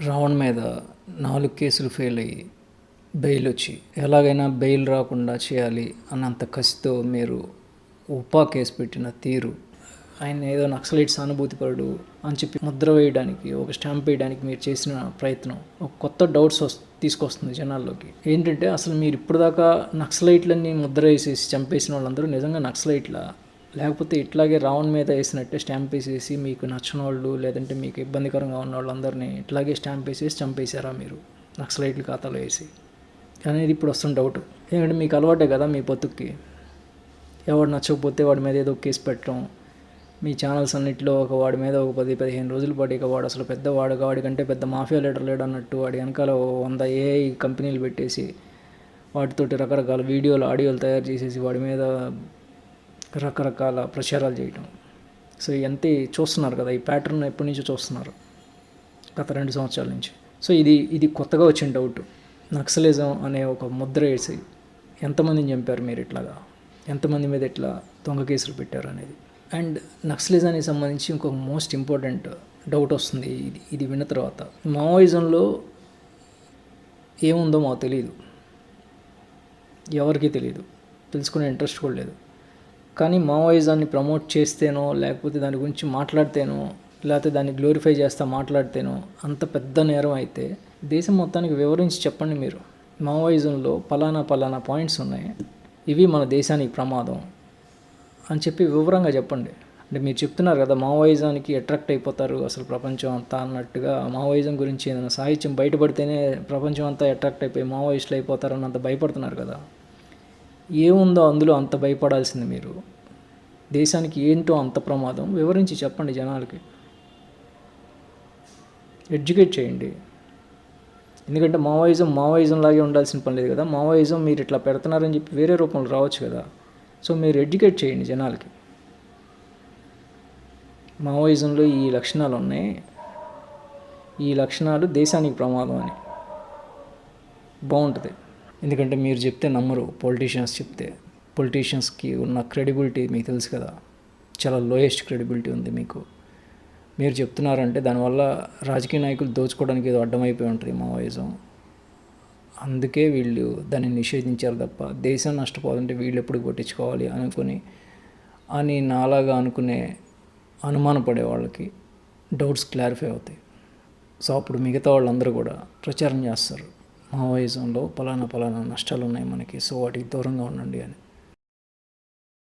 రావణ్ మీద 4 కేసులు ఫెయిల్ అయ్యి బెయిల్ వచ్చి ఎలాగైనా బెయిల్ రాకుండా చేయాలి అన్నంత కసితో మీరు ఉపా కేసు పెట్టిన తీరు, ఆయన ఏదో నక్సలైట్ సానుభూతిపరుడు అని చెప్పి ముద్ర వేయడానికి, ఒక స్టాంప్ వేయడానికి మీరు చేసిన ప్రయత్నం ఒక కొత్త డౌట్స్ తీసుకొస్తుంది జనాల్లోకి. ఏంటంటే అసలు మీరు ఇప్పటిదాకా నక్సలైట్లన్నీ ముద్ర వేసేసి చంపేసిన వాళ్ళందరూ నిజంగా నక్సలైట్లా, లేకపోతే ఇట్లాగే రావణ్ మీద వేసినట్టే స్టాంప్ వేసేసి మీకు నచ్చిన వాళ్ళు లేదంటే మీకు ఇబ్బందికరంగా ఉన్న వాళ్ళందరినీ ఇట్లాగే స్టాంప్ వేసేసి చంపేశారా మీరు నక్సలైట్ల ఖాతాలో వేసి అనేది ఇప్పుడు వస్తున్న డౌట్. ఎందుకంటే మీకు అలవాటే కదా మీ బతుక్కి, ఎవడు నచ్చకపోతే వాడి మీద ఏదో కేసు పెట్టడం, మీ ఛానల్స్ అన్నింటిలో వాడి మీద ఒక 10-15 రోజుల పాటు ఇక వాడు అసలు పెద్దవాడు, వాడి కంటే పెద్ద మాఫియా లీడర్ లేడు అన్నట్టు వాడి వెనకాల 100 ఏఐ కంపెనీలు పెట్టేసి వాటితోటి రకరకాల వీడియోలు ఆడియోలు తయారు చేసేసి వాడి మీద రకరకాల ప్రచారాలు చేయటం. సో ఇవన్నీ చూస్తున్నారు కదా, ఈ ప్యాటర్న్ ఎప్పటి నుంచో చూస్తున్నారు, గత 2 సంవత్సరాల నుంచి. సో ఇది కొత్తగా వచ్చిన డౌట్. నక్సలిజం అనే ఒక ముద్ర వేసి ఎంతమందిని చంపారు మీరు ఇట్లాగా, ఎంతమంది మీద ఇట్లా దొంగ కేసులు పెట్టారు అనేది. అండ్ నక్సలిజానికి సంబంధించి ఇంకొక మోస్ట్ ఇంపార్టెంట్ డౌట్ వస్తుంది. ఇది విన్న తర్వాత, మావోయిజంలో ఏముందో మాకు తెలియదు, ఎవరికీ తెలియదు, తెలుసుకునే ఇంట్రెస్ట్ కూడా లేదు. కానీ మావోయిజాన్ని ప్రమోట్ చేస్తేనో లేకపోతే దాని గురించి మాట్లాడితేనో లేకపోతే దాన్ని గ్లోరిఫై చేస్తా మాట్లాడితేనో అంత పెద్ద నేరం అయితే దేశం మొత్తానికి వివరించి చెప్పండి మీరు. మావోయిజంలో పలానా పాయింట్స్ ఉన్నాయి, ఇవి మన దేశానికి ప్రమాదం అని చెప్పి వివరంగా చెప్పండి. అంటే మీరు చెప్తున్నారు కదా మావోయిజానికి అట్రాక్ట్ అయిపోతారు అసలు ప్రపంచం అంతా అన్నట్టుగా, మావోయిజం గురించి ఏదైనా సాహిత్యం బయటపడితేనే ప్రపంచం అంతా అట్రాక్ట్ అయిపోయి మావోయిస్టులు అయిపోతారు అన్నంత భయపడుతున్నారు కదా. ఏముందో అందులో అంత భయపడాల్సింది మీరు? దేశానికి ఏంటో అంత ప్రమాదం వివరించి చెప్పండి జనాలకి, ఎడ్యుకేట్ చేయండి. ఎందుకంటే మావోయిజం లాగే ఉండాల్సిన పని లేదు కదా. మావోయిజం మీరు ఇట్లా పెడుతున్నారని చెప్పి వేరే రూపంలో రావచ్చు కదా. సో మీరు ఎడ్యుకేట్ చేయండి జనాలకి, మావోయిజంలో ఈ లక్షణాలు ఉన్నాయి, ఈ లక్షణాలు దేశానికి ప్రమాదం అని బాగుంటుంది. ఎందుకంటే మీరు చెప్తే నమ్మరు, పొలిటీషియన్స్ చెప్తే. పొలిటీషియన్స్కి ఉన్న క్రెడిబిలిటీ మీకు తెలుసు కదా, చాలా లోయెస్ట్ క్రెడిబిలిటీ ఉంది మీకు. మీరు చెప్తున్నారంటే దానివల్ల రాజకీయ నాయకులు దోచుకోవడానికి ఏదో అడ్డమైపోయి ఉంటుంది మావోయిజం. అందుకే వీళ్ళు దాన్ని నిషేధించారు తప్ప దేశం నష్టపోవాలంటే వీళ్ళు ఎప్పుడు పట్టించుకోవాలి అని నాలాగా అనుకునే అనుమానపడే వాళ్ళకి డౌట్స్ క్లారిఫై అవుతాయి. సో అప్పుడు మిగతా వాళ్ళందరూ కూడా ప్రచారం చేస్తారు, మావోయిజంలో పలానా నష్టాలు ఉన్నాయి మనకి, సో వాటికి దూరంగా ఉండండి అని.